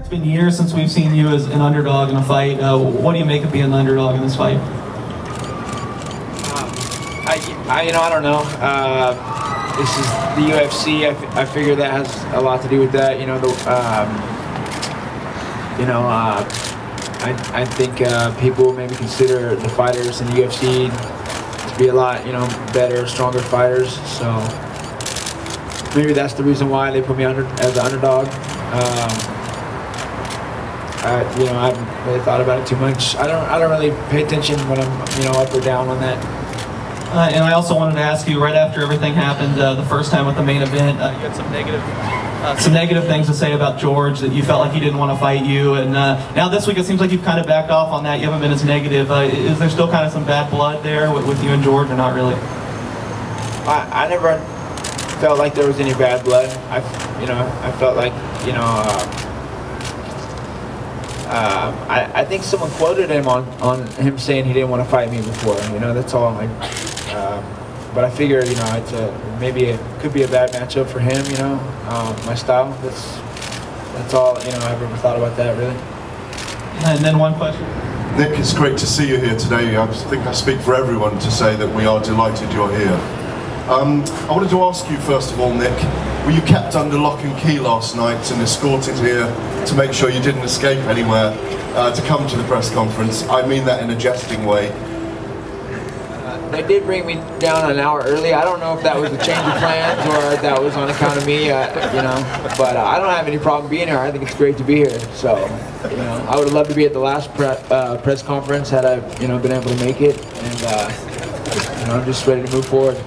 It's been years since we've seen you as an underdog in a fight. What do you make of being an underdog in this fight? I don't know. This is the UFC. I figure that has a lot to do with that. I think people maybe consider the fighters in the UFC to be a lot, better, stronger fighters. So maybe that's the reason why they put me as an underdog. I haven't really thought about it too much. I don't really pay attention when I'm, up or down on that. And I also wanted to ask you, right after everything happened the first time with the main event, you had some negative things to say about George, that you felt like he didn't want to fight you. And now this week it seems like you've kind of backed off on that. You haven't been as negative. Is there still kind of some bad blood there with you and George, or not really? I never felt like there was any bad blood. I felt like, I think someone quoted him on him saying he didn't want to fight me before. That's all. But I figure, maybe it could be a bad matchup for him. My style. That's all. I've ever thought about that, really. And then one question. Nick, it's great to see you here today. I think I speak for everyone to say that we are delighted you're here. I wanted to ask you, first of all, Nick, were you kept under lock and key last night and escorted here to make sure you didn't escape anywhere to come to the press conference? I mean that in a jesting way. They did bring me down an hour early. I don't know if that was a change of plans or if that was on account of me, but I don't have any problem being here. I think it's great to be here. So, I would have loved to be at the last press conference had I, been able to make it. And, I'm just ready to move forward.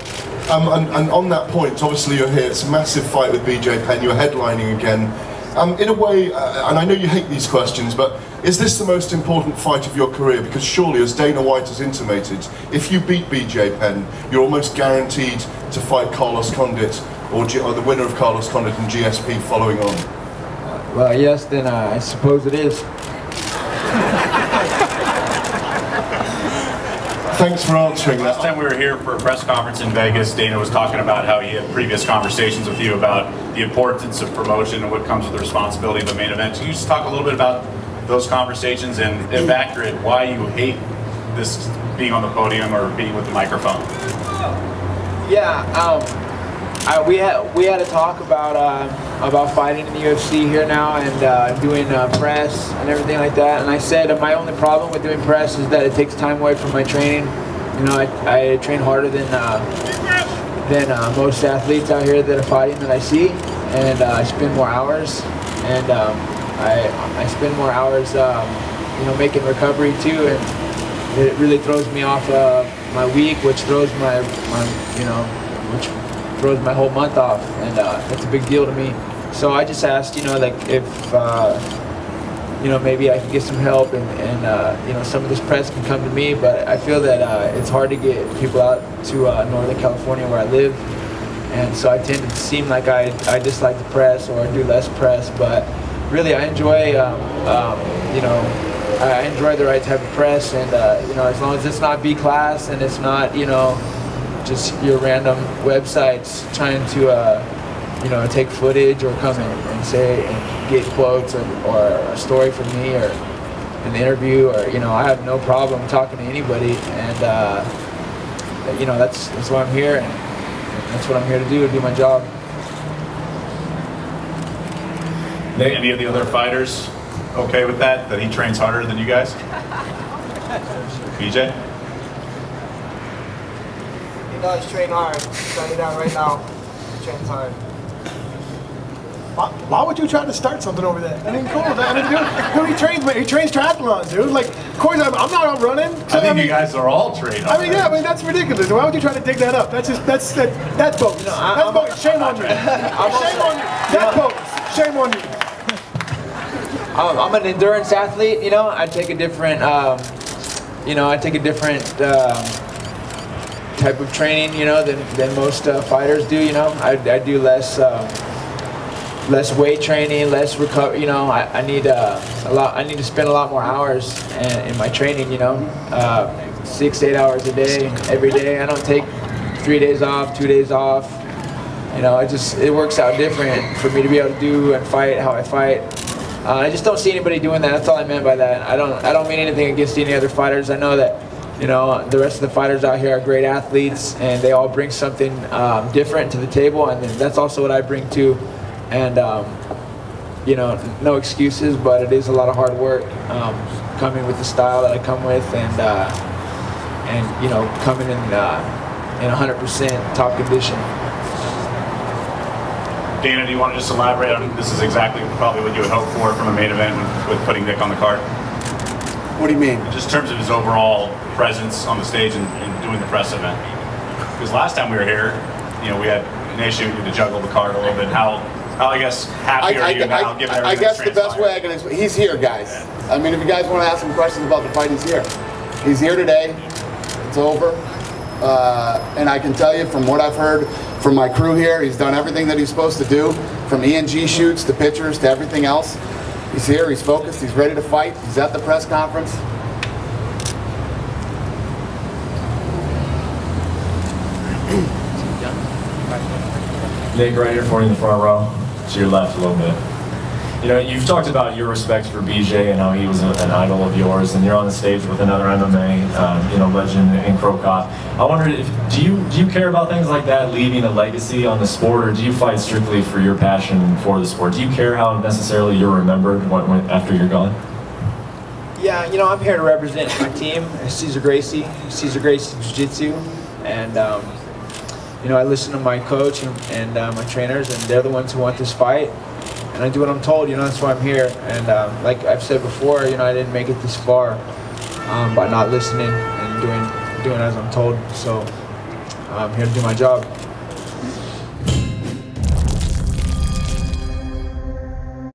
And on that point, obviously you're here. It's a massive fight with BJ Penn. You're headlining again. In a way, and I know you hate these questions, but is this the most important fight of your career? Because surely, as Dana White has intimated, if you beat BJ Penn, you're almost guaranteed to fight Carlos Condit or the winner of Carlos Condit and GSP following on. Well, yes, then I suppose it is. Thanks for answering that. Last time we were here for a press conference in Vegas, Dana was talking about how he had previous conversations with you about the importance of promotion and what comes with the responsibility of the main event. Can you just talk a little bit about those conversations and, if accurate, why you hate this being on the podium or being with the microphone? Yeah, we had a talk about fighting in the UFC here now and doing press and everything like that. And I said my only problem with doing press is that it takes time away from my training. I train harder than most athletes out here that are fighting that I see, and I spend more hours, and I spend more hours, making recovery too, and it really throws me off my week, which throws throws my whole month off, and that's a big deal to me. So I just asked, if maybe I can get some help, and some of this press can come to me, but I feel that it's hard to get people out to Northern California where I live, and so I tend to seem like I dislike the press or do less press, but really I enjoy, I enjoy the right type of press, and as long as it's not B-class and it's not, just your random websites trying to take footage or come in and say and get quotes or a story from me or an interview, or I have no problem talking to anybody, and that's why I'm here, and that's what I'm here to do my job. Any of the other fighters okay with that? That he trains harder than you guys? BJ? He does train hard. I'll tell you that right now. He trains hard. Why would you try to start something over there? I mean, cool. Dude, he trains triathlons, dude. Like, of course, I'm not out running. So, I think you guys are all trained. That's ridiculous. Why would you try to dig that up? That's bogus. That's bogus. Shame on you. Shame on you. That's bogus. Shame on you. I'm an endurance athlete. I take a different, type of training, than most fighters do. I do less weight training, less recovery. I need I need to spend a lot more hours in my training. 6 to 8 hours a day, every day. I don't take 3 days off, 2 days off. It works out different for me to be able to do and fight how I fight. I just don't see anybody doing that. That's all I meant by that. I don't mean anything against any other fighters. I know that, you know, the rest of the fighters out here are great athletes, and they all bring something different to the table, and that's also what I bring too. And you know, no excuses, but it is a lot of hard work coming with the style that I come with, and you know, coming in 100% top condition. Dana, do you want to just elaborate on this? Is exactly probably what you would hope for from a main event with putting Nick on the card? What do you mean? Just in terms of his overall presence on the stage and doing the press event. Because last time we were here, you know, we had an issue to juggle the card a little bit. How I guess happy are you now, given everything? I guess the best way I can explain, he's here, guys. I mean, if you guys want to ask him questions about the fight, he's here. He's here today. It's over. And I can tell you from what I've heard from my crew here, he's done everything that he's supposed to do, from ENG shoots to pictures to everything else. He's here, he's focused, he's ready to fight, he's at the press conference. Nick, right here for you in the front row, to your left a little bit. You know, you've talked about your respect for BJ and how he was an idol of yours, and you're on the stage with another MMA, you know, legend in Crocott. I wondered, do you care about things like that, leaving a legacy on the sport, or do you fight strictly for your passion for the sport? Do you care how necessarily you're remembered after you're gone? Yeah, you know, I'm here to represent my team, Cesar Gracie Jiu-Jitsu, and you know, I listen to my coach and my trainers, and they're the ones who want this fight. And I do what I'm told, you know, that's why I'm here. And like I've said before, you know, I didn't make it this far by not listening and doing as I'm told. So I'm here to do my job.